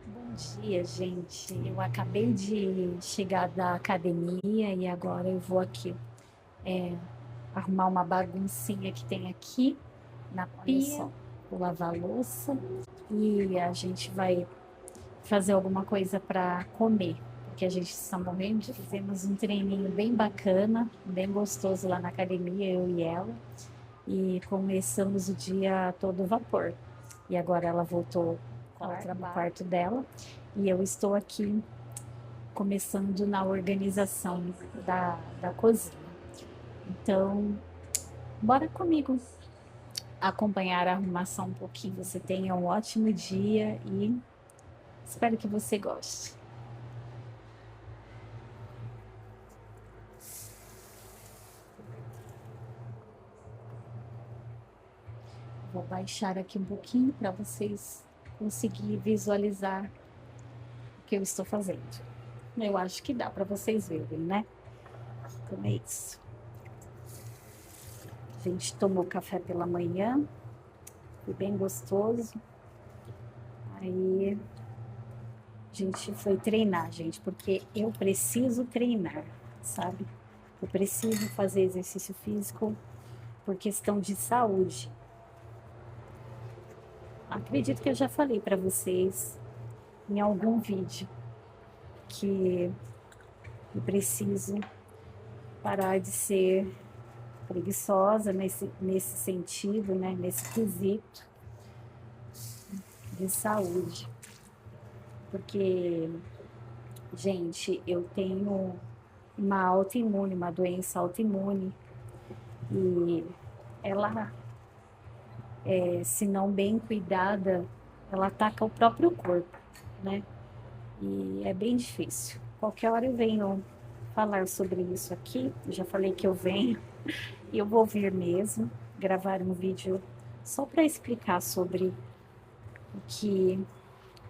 Bom dia, gente. Eu acabei de chegar da academia e agora eu vou aqui arrumar uma baguncinha que tem aqui na pia, vou lavar a louça e a gente vai fazer alguma coisa para comer, porque a gente está morrendo de fome. Fizemos um treininho bem bacana, bem gostoso lá na academia, eu e ela, e começamos o dia a todo vapor. E agora ela voltou no quarto dela e eu estou aqui começando na organização da cozinha. Então, bora comigo acompanhar a arrumação um pouquinho. Você tenha um ótimo dia e espero que você goste. Vou baixar aqui um pouquinho para vocês conseguirem visualizar o que eu estou fazendo. Eu acho que dá para vocês verem, né? Então é isso. A gente tomou café pela manhã, foi bem gostoso. Aí a gente foi treinar, gente, porque eu preciso treinar, sabe? Eu preciso fazer exercício físico por questão de saúde. Acredito que eu já falei para vocês em algum vídeo que eu preciso parar de ser preguiçosa nesse sentido, né? Nesse quesito de saúde. Porque, gente, eu tenho uma autoimune, uma doença autoimune, e ela, se não bem cuidada, ela ataca o próprio corpo, né? E é bem difícil. Qualquer hora eu venho falar sobre isso aqui, eu já falei que eu venho, e eu vou vir mesmo, gravar um vídeo só para explicar sobre o que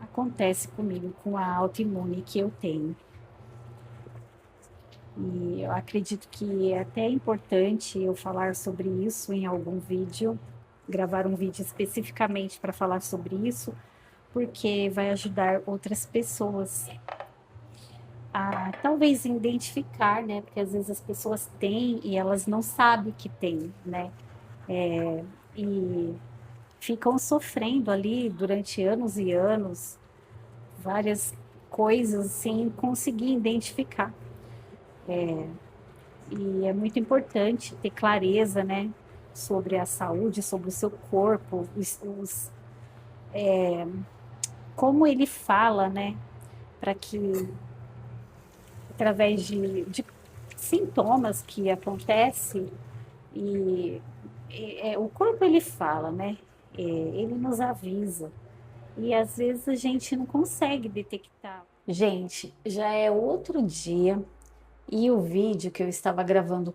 acontece comigo com a autoimune que eu tenho. E eu acredito que é até importante eu falar sobre isso em algum vídeo, gravar um vídeo especificamente para falar sobre isso, porque vai ajudar outras pessoas a talvez identificar, né? Porque às vezes as pessoas têm e elas não sabem que têm, né? E ficam sofrendo ali durante anos e anos, várias coisas sem conseguir identificar. E é muito importante ter clareza, né, sobre a saúde, sobre o seu corpo, como ele fala, né, para que, através de sintomas que acontecem, e o corpo ele fala, né, ele nos avisa, e às vezes a gente não consegue detectar. Gente, já é outro dia, e o vídeo que eu estava gravando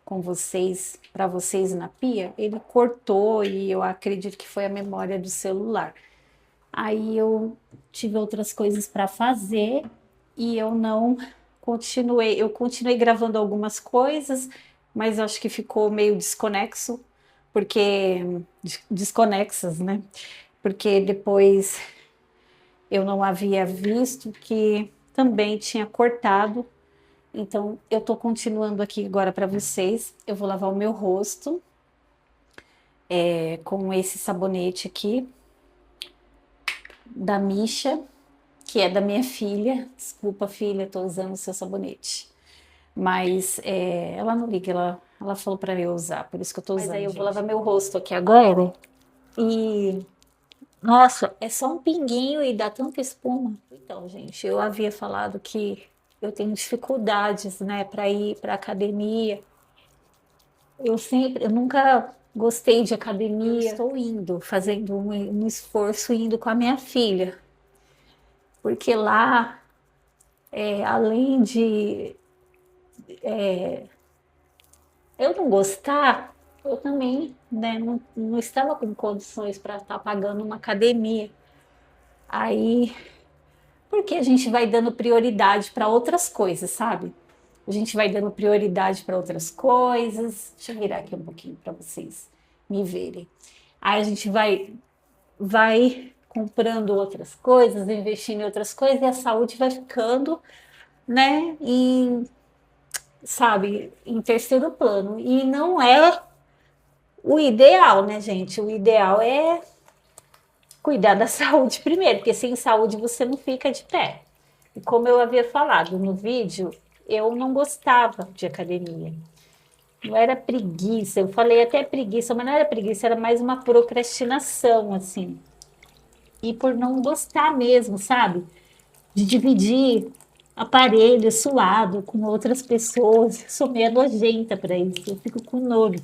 com vocês, para vocês na pia, ele cortou e eu acredito que foi a memória do celular. Aí eu tive outras coisas para fazer e eu não continuei. Eu continuei gravando algumas coisas, mas acho que ficou meio desconexo, porque desconexas, né? Porque depois eu não havia visto que também tinha cortado. Então, eu estou continuando aqui agora para vocês. Eu vou lavar o meu rosto com esse sabonete aqui da Misha, que é da minha filha. Desculpa, filha, estou usando o seu sabonete. Mas ela não liga, ela falou para eu usar, por isso que eu estou usando. Mas aí eu vou lavar meu rosto aqui agora e nossa, é só um pinguinho e dá tanta espuma. Então, gente, eu havia falado que eu tenho dificuldades, né, para ir para academia. Eu nunca gostei de academia. Eu estou indo, fazendo um esforço, indo com a minha filha, porque lá, além de eu não gostar, eu também, né, não estava com condições para estar pagando uma academia. Aí, porque a gente vai dando prioridade para outras coisas, sabe? A gente vai dando prioridade para outras coisas. Deixa eu virar aqui um pouquinho para vocês me verem. Aí a gente vai comprando outras coisas, investindo em outras coisas, e a saúde vai ficando, né, sabe, em terceiro plano. E não é o ideal, né, gente? O ideal é cuidar da saúde primeiro, porque sem saúde você não fica de pé. E como eu havia falado no vídeo, eu não gostava de academia. Não era preguiça, eu falei até preguiça, mas não era preguiça, era mais uma procrastinação, assim. E por não gostar mesmo, sabe? De dividir aparelho suado com outras pessoas. Eu sou meio nojenta para isso, eu fico com nojo.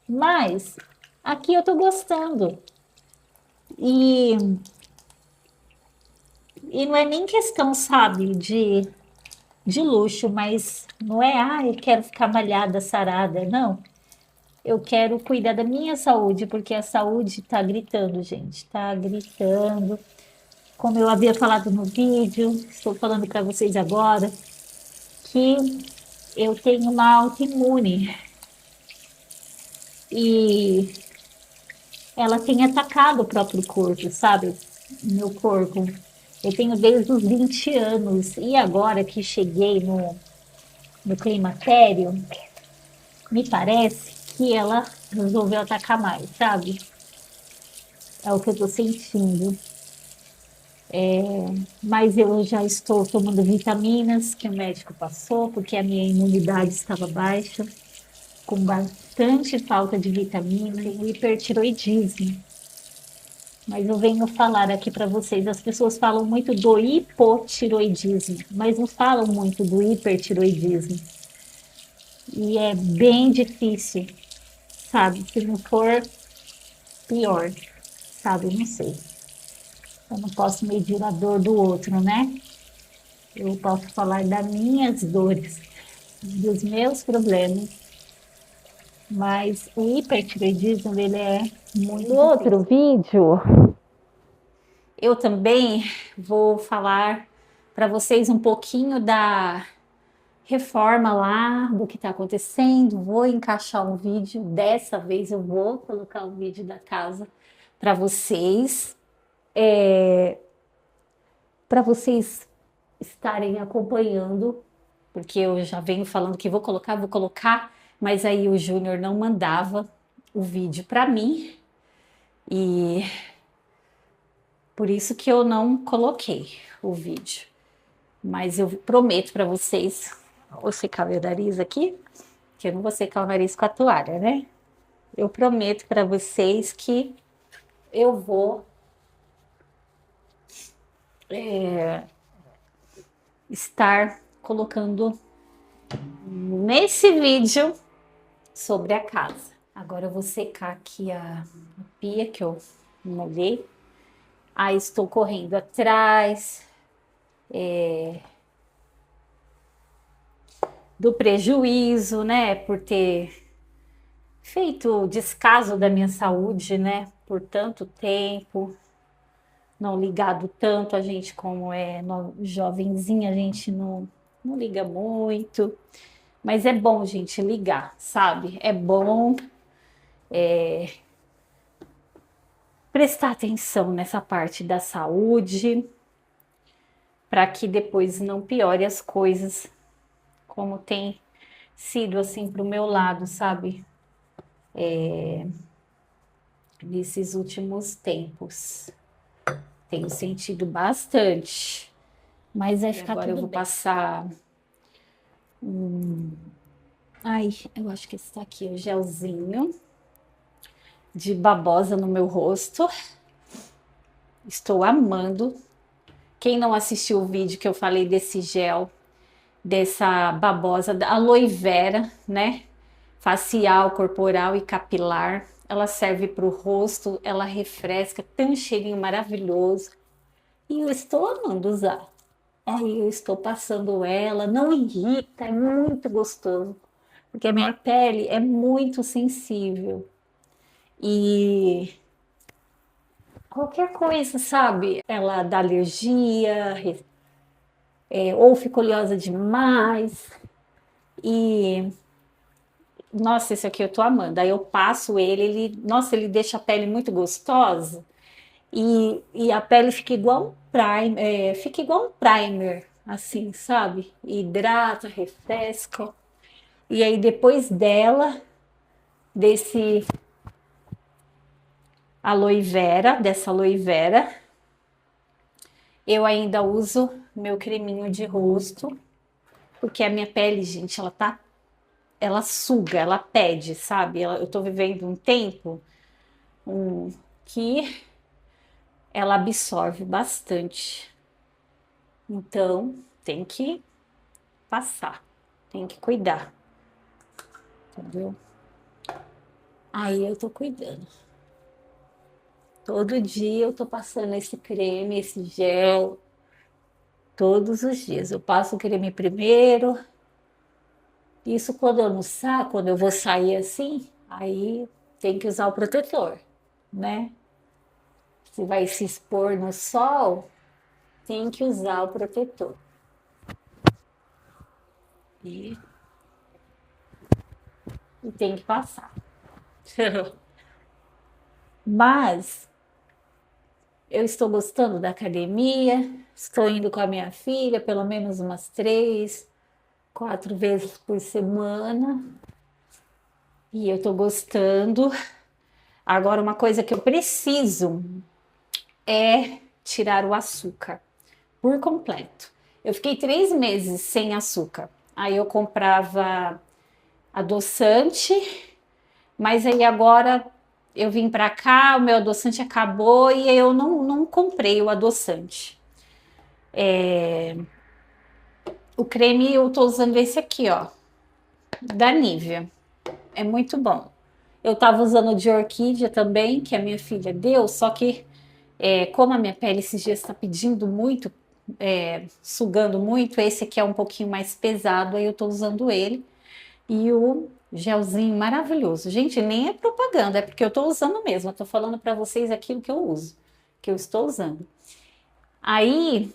Mas aqui eu tô gostando. E, e não é nem questão, sabe, de luxo, mas não é, eu quero ficar malhada, sarada, não. Eu quero cuidar da minha saúde, porque a saúde tá gritando, gente, tá gritando. Como eu havia falado no vídeo, estou falando para vocês agora, que eu tenho uma autoimune e ela tem atacado o próprio corpo, sabe? Meu corpo. Eu tenho desde os 20 anos e agora que cheguei no climatério, me parece que ela resolveu atacar mais, sabe? É o que eu tô sentindo. Mas eu já estou tomando vitaminas que o médico passou, porque a minha imunidade estava baixa, com bastante falta de vitamina e hipertiroidismo. Mas eu venho falar aqui para vocês, as pessoas falam muito do hipotiroidismo, mas não falam muito do hipertiroidismo. E é bem difícil, sabe? Se não for pior, sabe? Não sei. Eu não posso medir a dor do outro, né? Eu posso falar das minhas dores, dos meus problemas, mas o hipertireoidismo, ele é muito difícil. No outro vídeo, eu também vou falar para vocês um pouquinho da reforma lá, do que está acontecendo. Vou encaixar um vídeo, dessa vez eu vou colocar um vídeo da casa para vocês, para vocês estarem acompanhando, porque eu já venho falando que vou colocar, mas aí o Júnior não mandava o vídeo para mim e por isso que eu não coloquei o vídeo. Mas eu prometo para vocês, vou secar meu nariz aqui, que eu não vou secar o nariz com a toalha, né? Eu prometo para vocês que eu vou estar colocando nesse vídeo sobre a casa. Agora eu vou secar aqui a pia que eu molhei. Aí estou correndo atrás do prejuízo, né? Por ter feito descaso da minha saúde, né? Por tanto tempo, não ligado tanto, a gente como é jovenzinha, a gente não liga muito. Mas é bom, gente, ligar, sabe? É bom prestar atenção nessa parte da saúde, para que depois não piore as coisas, como tem sido assim para o meu lado, sabe? Nesses últimos tempos. Tenho sentido bastante. Mas vai ficar agora tudo eu vou bem. Passar eu acho que esse tá aqui, o gelzinho de babosa no meu rosto. Estou amando. Quem não assistiu o vídeo que eu falei desse gel, dessa babosa, da aloe vera, né? Facial, corporal e capilar. Ela serve para o rosto, ela refresca, tem um cheirinho maravilhoso. E eu estou amando usar. Aí eu estou passando ela, não irrita, é muito gostoso. Porque a minha pele é muito sensível. E qualquer coisa, sabe? Ela dá alergia, ou fica oleosa demais. E nossa, esse aqui eu tô amando. Aí eu passo ele, nossa, ele deixa a pele muito gostosa. e a pele fica igual um primer, fica igual um primer, assim, sabe? Hidrata, refresca. E aí depois desse dessa aloe vera, eu ainda uso meu creminho de rosto, porque a minha pele, gente, ela suga, ela pede, sabe? Eu tô vivendo um tempo que ela absorve bastante. Então, tem que passar, tem que cuidar, entendeu? Aí eu tô cuidando. Todo dia eu tô passando esse creme, esse gel, todos os dias. Eu passo o creme primeiro. Isso quando eu não saio, quando eu vou sair assim, aí tem que usar o protetor, né? Se vai se expor no sol, tem que usar o protetor. E, e tem que passar. Mas eu estou gostando da academia, estou indo com a minha filha pelo menos umas 3, 4 vezes por semana. E eu estou gostando. Agora, uma coisa que eu preciso é tirar o açúcar por completo. Eu fiquei 3 meses sem açúcar. Aí eu comprava adoçante, mas aí agora eu vim para cá, o meu adoçante acabou e eu não comprei o adoçante. O creme eu tô usando esse aqui, ó, da Nivea. É muito bom. Eu tava usando de orquídea também, que a minha filha deu, só que como a minha pele esses dias está pedindo muito, sugando muito, esse aqui é um pouquinho mais pesado, aí eu tô usando ele. E o gelzinho maravilhoso. Gente, nem é propaganda, é porque eu tô usando mesmo. Eu tô falando para vocês aquilo que eu uso, que eu estou usando. Aí,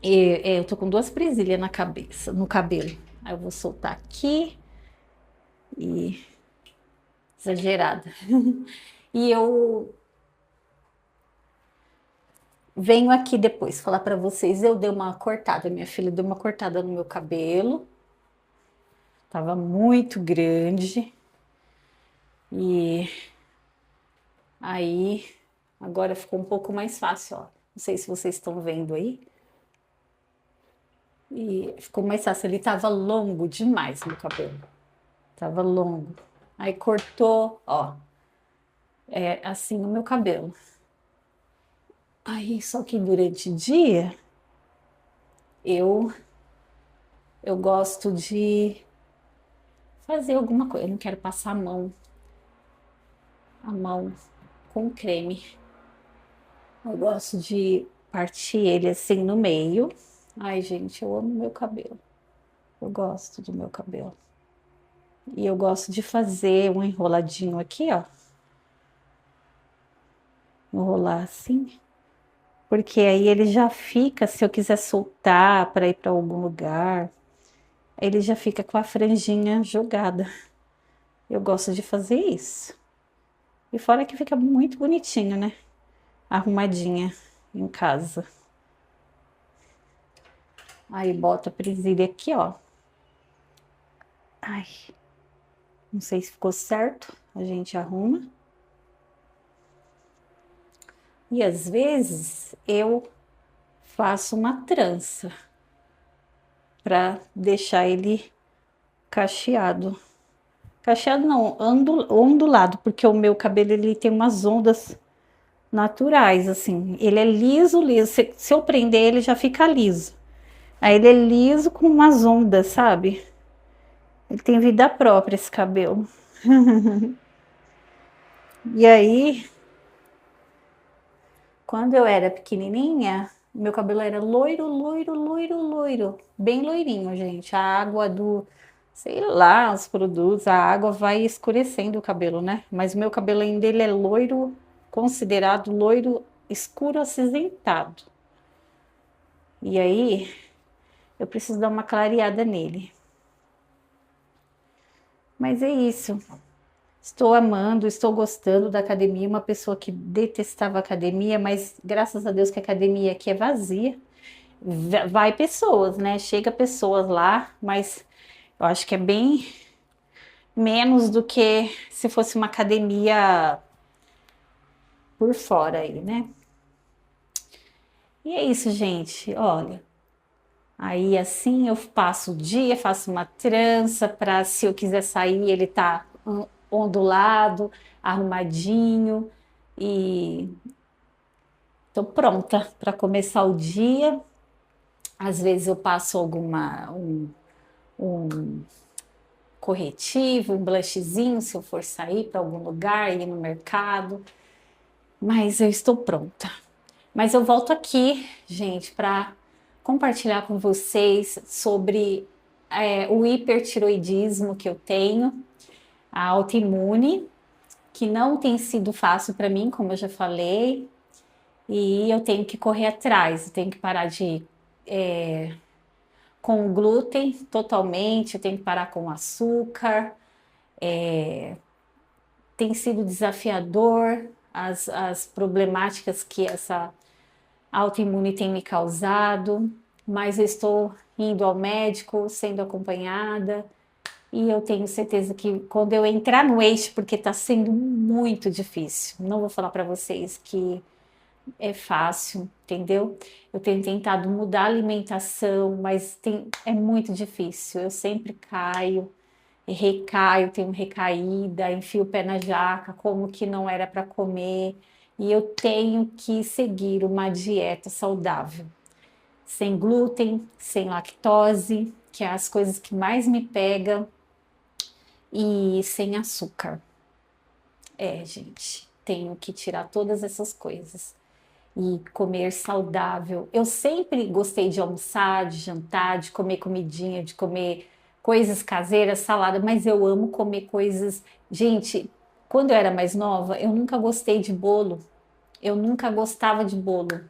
eu tô com 2 presilhas na cabeça, no cabelo. Aí eu vou soltar aqui e exagerada. E eu venho aqui depois falar para vocês, eu dei uma cortada, minha filha deu uma cortada no meu cabelo. Tava muito grande. E aí agora ficou um pouco mais fácil, ó. Não sei se vocês estão vendo aí. E ficou mais fácil. Ele tava longo demais no cabelo. Tava longo. Aí cortou, ó. É assim o meu cabelo. Aí, só que durante o dia, eu eu gosto de fazer alguma coisa. Eu não quero passar a mão com creme. Eu gosto de partir ele assim no meio. Ai, gente, eu amo meu cabelo. Eu gosto do meu cabelo. E eu gosto de fazer um enroladinho aqui, ó. Enrolar assim. Porque aí ele já fica, se eu quiser soltar para ir para algum lugar, ele já fica com a franjinha jogada. Eu gosto de fazer isso. E fora que fica muito bonitinho, né? Arrumadinha em casa. Aí bota a presilha aqui, ó. Ai, não sei se ficou certo. A gente arruma. E às vezes eu faço uma trança para deixar ele cacheado. Cacheado não, ondulado, porque o meu cabelo ele tem umas ondas naturais, assim. Ele é liso, liso. Se eu prender ele já fica liso. Aí ele é liso com umas ondas, sabe? Ele tem vida própria esse cabelo. E aí, quando eu era pequenininha, meu cabelo era loiro, loiro, loiro, loiro. Bem loirinho, gente. A água sei lá, os produtos, a água vai escurecendo o cabelo, né? Mas o meu cabelo ainda ele é loiro, considerado loiro escuro acinzentado. E aí, eu preciso dar uma clareada nele. Mas é isso. Estou amando, estou gostando da academia. Uma pessoa que detestava academia, mas graças a Deus que a academia aqui é vazia. Vai pessoas, né? Chega pessoas lá, mas eu acho que é bem menos do que se fosse uma academia por fora aí, né? E é isso, gente. Olha, aí assim eu passo o dia, faço uma trança para se eu quiser sair, ele tá ondulado, arrumadinho e tô pronta para começar o dia. Às vezes eu passo um corretivo, um blushzinho, se eu for sair para algum lugar, ir no mercado, mas eu estou pronta. Mas eu volto aqui, gente, para compartilhar com vocês sobre o hipertiroidismo que eu tenho, a autoimune, que não tem sido fácil para mim, como eu já falei, e eu tenho que correr atrás, eu tenho que parar de com glúten totalmente, eu tenho que parar com açúcar. Tem sido desafiador as problemáticas que essa autoimune tem me causado, mas eu estou indo ao médico, sendo acompanhada, e eu tenho certeza que quando eu entrar no eixo, porque está sendo muito difícil, não vou falar para vocês que é fácil, entendeu? Eu tenho tentado mudar a alimentação, mas é muito difícil. Eu sempre caio, recaio, tenho recaída, enfio o pé na jaca, como que não era para comer. E eu tenho que seguir uma dieta saudável, sem glúten, sem lactose, que é as coisas que mais me pegam, e sem açúcar. É, gente, tenho que tirar todas essas coisas e comer saudável. Eu sempre gostei de almoçar, de jantar, de comer comidinha, de comer coisas caseiras, salada, mas eu amo comer coisas. Gente, quando eu era mais nova, eu nunca gostei de bolo. Eu nunca gostava de bolo.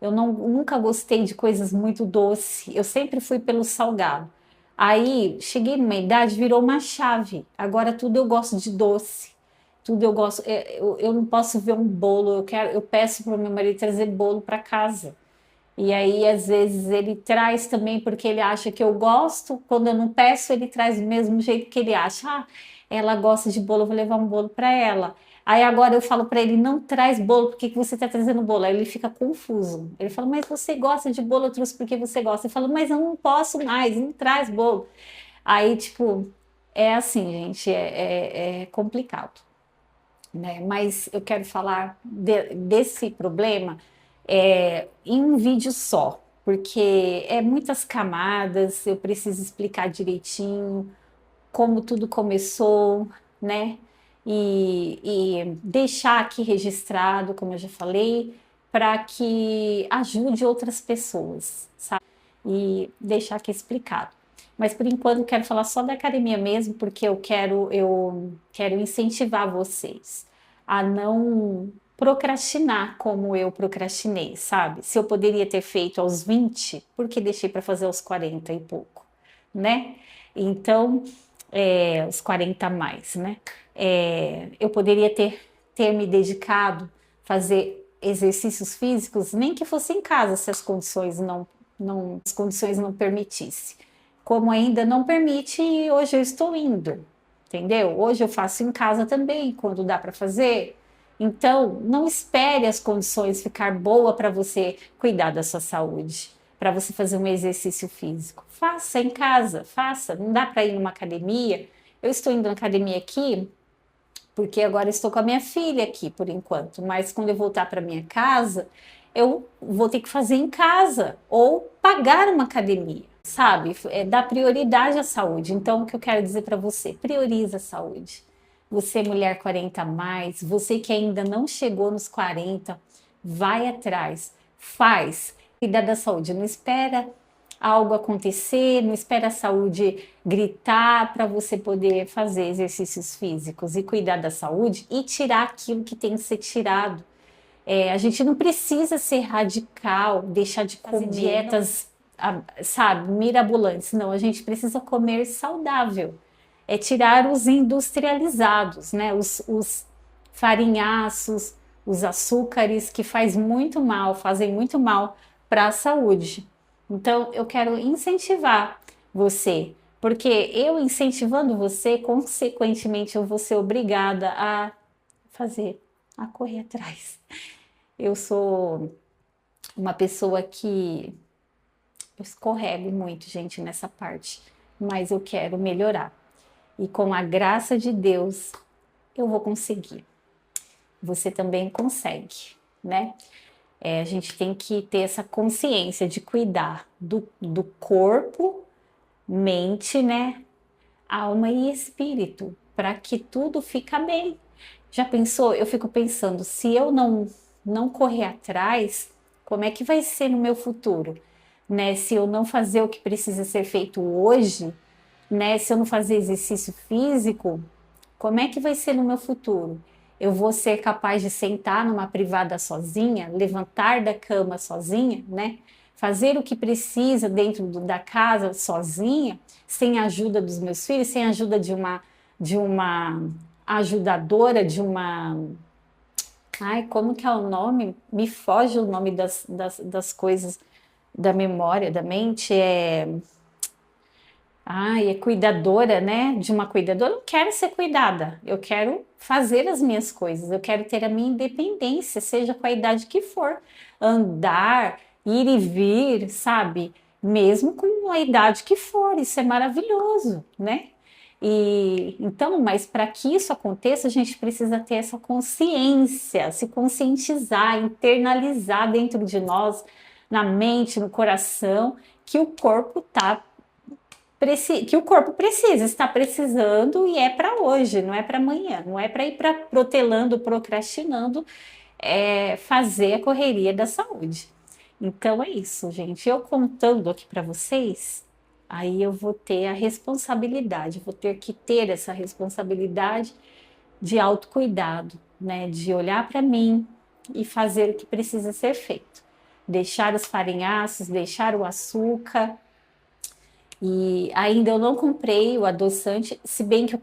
Eu não, nunca gostei de coisas muito doces. Eu sempre fui pelo salgado. Aí cheguei numa idade, virou uma chave. Agora tudo eu gosto de doce. Tudo eu gosto. Eu não posso ver um bolo. Eu peço para o meu marido trazer bolo para casa. E aí, às vezes, ele traz também porque ele acha que eu gosto. Quando eu não peço, ele traz do mesmo jeito que ele acha. Ah, ela gosta de bolo, eu vou levar um bolo para ela. Aí agora eu falo para ele, não traz bolo, por que que você está trazendo bolo? Aí ele fica confuso. Ele fala, mas você gosta de bolo, eu trouxe porque você gosta. Eu falo, mas eu não posso mais, não traz bolo. Aí, tipo, é assim, gente, é complicado, né? Mas eu quero falar desse problema em um vídeo só, porque é muitas camadas, eu preciso explicar direitinho como tudo começou, né? E deixar aqui registrado, como eu já falei, para que ajude outras pessoas, sabe? E deixar aqui explicado. Mas por enquanto eu quero falar só da academia mesmo, porque eu quero incentivar vocês a não procrastinar como eu procrastinei, sabe? Se eu poderia ter feito aos 20, por que deixei para fazer aos 40 e pouco, né? Então, os 40 a mais, né? Eu poderia ter me dedicado a fazer exercícios físicos, nem que fosse em casa, se as condições não permitissem. Como ainda não permite, hoje eu estou indo, entendeu? Hoje eu faço em casa também, quando dá para fazer. Então, não espere as condições ficar boa para você cuidar da sua saúde, para você fazer um exercício físico. Faça em casa, faça. Não dá para ir numa academia. Eu estou indo na academia aqui porque agora estou com a minha filha aqui por enquanto, mas quando eu voltar para minha casa, eu vou ter que fazer em casa ou pagar uma academia, sabe? Dar prioridade à saúde. Então, o que eu quero dizer para você, prioriza a saúde. Você, mulher 40 a mais, você que ainda não chegou nos 40, vai atrás, faz, cuida da saúde, não espera algo acontecer, não espera a saúde gritar para você poder fazer exercícios físicos e cuidar da saúde e tirar aquilo que tem que ser tirado. A gente não precisa ser radical, deixar de comer dietas, sabe, mirabolantes. Não, a gente precisa comer saudável. é tirar os industrializados, né? Os farinhaços, os açúcares que fazem muito mal para a saúde. Então, eu quero incentivar você, porque eu incentivando você, consequentemente, eu vou ser obrigada a fazer, a correr atrás. Eu sou uma pessoa que eu escorrego muito, gente, nessa parte, mas eu quero melhorar. E com a graça de Deus, eu vou conseguir. Você também consegue, né? A gente tem que ter essa consciência de cuidar do corpo, mente, né? Alma e espírito, para que tudo fica bem. Já pensou? Eu fico pensando, se eu não correr atrás, como é que vai ser no meu futuro? Né? Se eu não fazer o que precisa ser feito hoje, né? Se eu não fazer exercício físico, como é que vai ser no meu futuro? Eu vou ser capaz de sentar numa privada sozinha, levantar da cama sozinha, né? Fazer o que precisa dentro da casa sozinha, sem a ajuda dos meus filhos, sem a ajuda de uma ajudadora, de uma. Ai, como que é o nome? Me foge o nome das coisas da memória, da mente. É cuidadora, né? De uma cuidadora. Eu não quero ser cuidada, eu quero fazer as minhas coisas, eu quero ter a minha independência, seja com a idade que for. Andar, ir e vir, sabe? Mesmo com a idade que for, isso é maravilhoso, né? E então, mas para que isso aconteça, a gente precisa ter essa consciência, se conscientizar, internalizar dentro de nós, na mente, no coração, que o corpo precisa, está precisando e é para hoje, não é para amanhã, não é para ir protelando, procrastinando, fazer a correria da saúde. Então é isso, gente. Eu contando aqui para vocês, aí eu vou ter a responsabilidade, vou ter que ter essa responsabilidade de autocuidado, né? De olhar para mim e fazer o que precisa ser feito. Deixar os farinhaços, deixar o açúcar. E ainda eu não comprei o adoçante, se bem que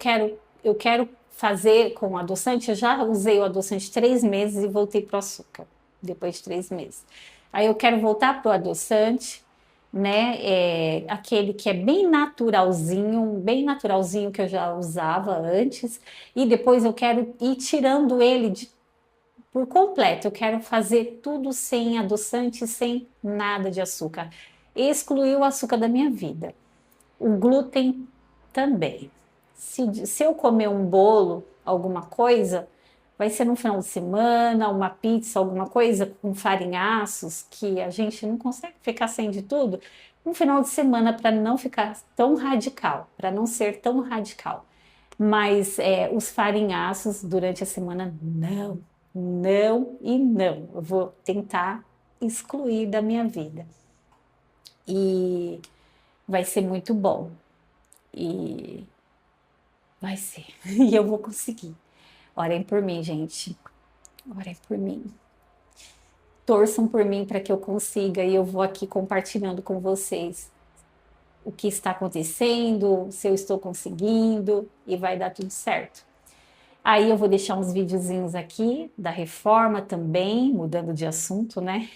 eu quero fazer com o adoçante. Eu já usei o adoçante 3 meses e voltei para o açúcar depois de 3 meses. Aí eu quero voltar para o adoçante, né? Aquele que é bem naturalzinho que eu já usava antes, e depois eu quero ir tirando ele por completo. Eu quero fazer tudo sem adoçante, sem nada de açúcar. Excluir o açúcar da minha vida. O glúten também. Se eu comer um bolo, alguma coisa, vai ser no final de semana, uma pizza, alguma coisa com farinhaços, que a gente não consegue ficar sem de tudo, um final de semana para não ficar tão radical, para não ser tão radical. Mas os farinhaços durante a semana, não, não e não. Eu vou tentar excluir da minha vida. E vai ser muito bom. E vai ser. E eu vou conseguir. Orem por mim, gente. Orem por mim. Torçam por mim para que eu consiga. E eu vou aqui compartilhando com vocês o que está acontecendo, se eu estou conseguindo, e vai dar tudo certo. Aí eu vou deixar uns videozinhos aqui da reforma também, mudando de assunto, né?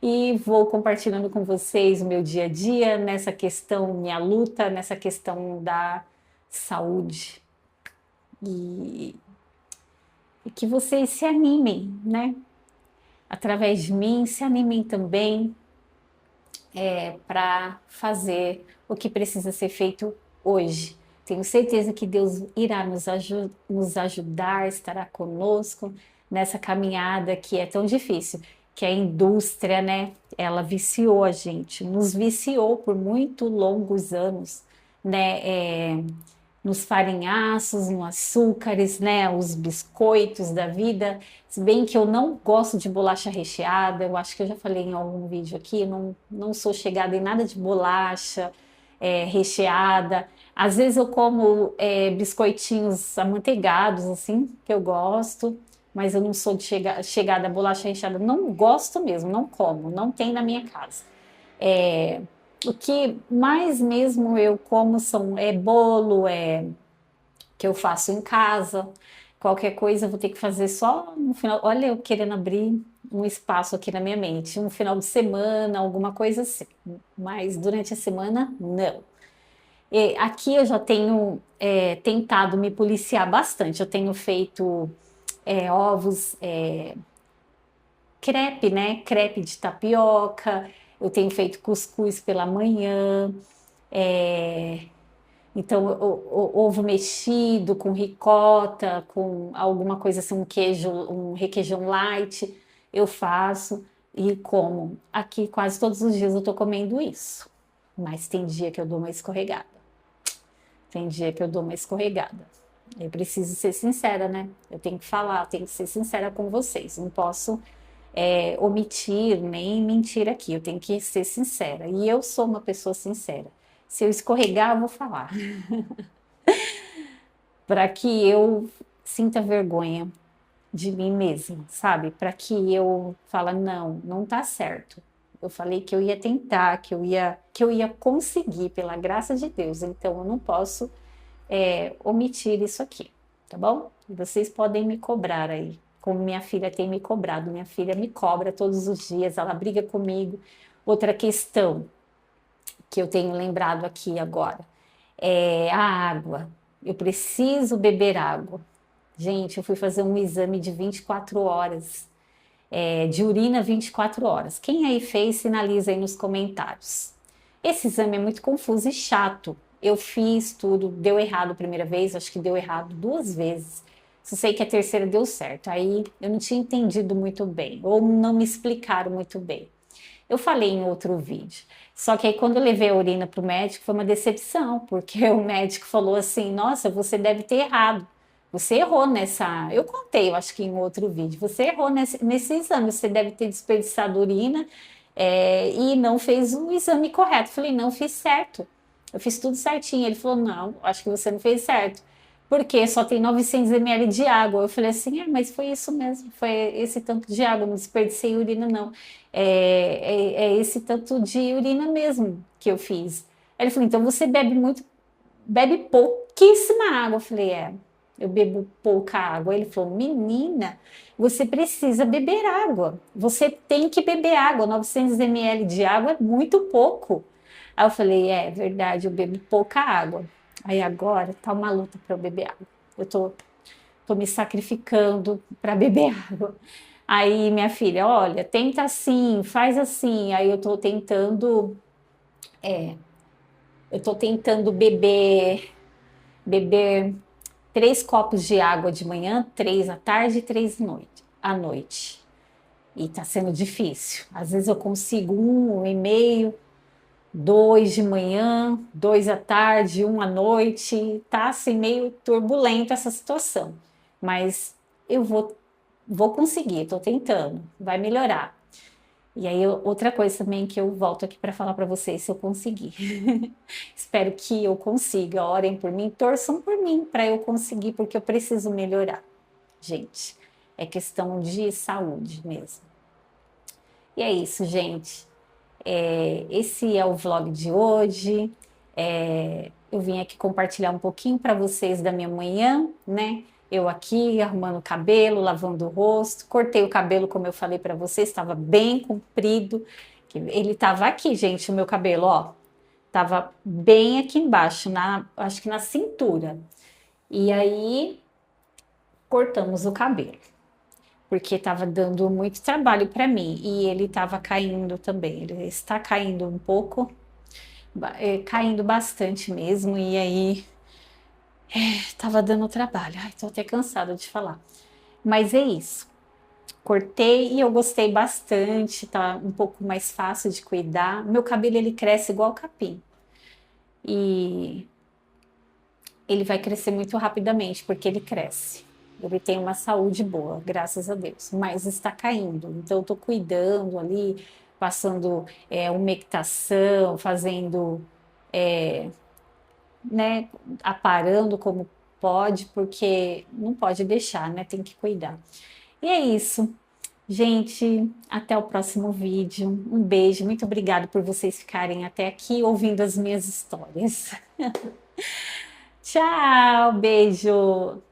E vou compartilhando com vocês o meu dia a dia nessa questão, minha luta, nessa questão da saúde. E que vocês se animem, né? Através de mim, se animem também para fazer o que precisa ser feito hoje. Tenho certeza que Deus irá nos ajudar, estará conosco nessa caminhada que é tão difícil, que a indústria, né? Ela viciou a gente, nos viciou por muito longos anos, né? Nos farinhaços, nos açúcares, né? Os biscoitos da vida. Se bem que eu não gosto de bolacha recheada, eu acho que eu já falei em algum vídeo aqui, não sou chegada em nada de bolacha recheada. Às vezes eu como biscoitinhos amanteigados, assim, que eu gosto, mas eu não sou de chegada a bolacha recheada. Não gosto mesmo, não como, não tem na minha casa. O que mais mesmo eu como é bolo, que eu faço em casa. Qualquer coisa eu vou ter que fazer só no final. Olha, eu querendo abrir um espaço aqui na minha mente, um final de semana, alguma coisa assim. Mas durante a semana, não. E aqui eu já tenho tentado me policiar bastante. Eu tenho feito ovos, crepe, né? Crepe de tapioca. Eu tenho feito cuscuz pela manhã. é, Então, ovo mexido com ricota, com alguma coisa assim, um queijo, um requeijão light, eu faço e como. Aqui quase todos os dias eu tô comendo isso. Mas tem dia que eu dou uma escorregada. Tem dia que eu dou uma escorregada. Eu preciso ser sincera, né? Eu tenho que falar, eu tenho que ser sincera com vocês. Não posso omitir nem mentir aqui. Eu tenho que ser sincera. E eu sou uma pessoa sincera. Se eu escorregar, eu vou falar. Para que eu sinta vergonha de mim mesma, sabe? Para que eu fale, não, não tá certo. Eu falei que eu ia tentar, que eu ia conseguir, pela graça de Deus. Então eu não posso omitir isso aqui, tá bom? E vocês podem me cobrar aí, como minha filha tem me cobrado. Minha filha me cobra todos os dias, ela briga comigo. Outra questão que eu tenho lembrado aqui agora é a água. Eu preciso beber água. Gente, eu fui fazer um exame de 24 horas, de urina 24 horas. Quem aí fez, sinaliza aí nos comentários. Esse exame é muito confuso e chato. Eu fiz tudo, deu errado a primeira vez, acho que deu errado duas vezes. Só sei que a terceira deu certo. Aí eu não tinha entendido muito bem, ou não me explicaram muito bem. Eu falei em outro vídeo. Só que aí quando eu levei a urina para o médico foi uma decepção, porque o médico falou assim: Nossa, você deve ter errado. Você errou nessa. Eu contei, eu acho que em outro vídeo. Você errou nesse exame, você deve ter desperdiçado urina e não fez o exame correto. Eu falei: Não, fiz certo. Eu fiz tudo certinho. Ele falou: Não, acho que você não fez certo. Porque só tem 900 ml de água. Eu falei assim, mas foi isso mesmo, foi esse tanto de água, não desperdicei urina, não. É esse tanto de urina mesmo que eu fiz. Aí ele falou, então você bebe muito, bebe pouquíssima água. Eu falei, eu bebo pouca água. Ele falou, menina, você precisa beber água. Você tem que beber água. 900 ml de água é muito pouco. Aí eu falei, é verdade, eu bebo pouca água. Aí agora tá uma luta para eu beber água. Eu tô me sacrificando para beber água. Aí minha filha, olha, tenta assim, faz assim. Aí eu tô tentando beber 3 copos de água de manhã, 3 à tarde e 3 à noite. E tá sendo difícil. Às vezes eu consigo 1,5, 2 de manhã, 2 à tarde, 1 à noite. Tá assim meio turbulento essa situação. Mas eu vou conseguir, estou tentando, vai melhorar. E aí, outra coisa também que eu volto aqui para falar para vocês, se eu conseguir. Espero que eu consiga. Orem por mim, torçam por mim para eu conseguir, porque eu preciso melhorar. Gente, é questão de saúde mesmo. E é isso, gente. Esse é o vlog de hoje. Eu vim aqui compartilhar um pouquinho para vocês da minha manhã, né? Eu aqui arrumando o cabelo, lavando o rosto, cortei o cabelo, como eu falei para vocês, estava bem comprido. Ele estava aqui, gente, o meu cabelo, ó, estava bem aqui embaixo, acho que na cintura. E aí cortamos o cabelo, porque estava dando muito trabalho para mim e ele estava caindo também. Ele está caindo um pouco, caindo bastante mesmo, e aí tava dando trabalho. Ai, tô até cansada de falar. Mas é isso. Cortei e eu gostei bastante, tá um pouco mais fácil de cuidar. Meu cabelo ele cresce igual capim. E ele vai crescer muito rapidamente porque ele cresce. Ele tem uma saúde boa, graças a Deus, mas está caindo. Então eu tô cuidando ali, passando umectação, fazendo né, aparando como pode, porque não pode deixar, né? Tem que cuidar. E é isso. Gente, até o próximo vídeo. Um beijo, muito obrigada por vocês ficarem até aqui ouvindo as minhas histórias. Tchau, beijo.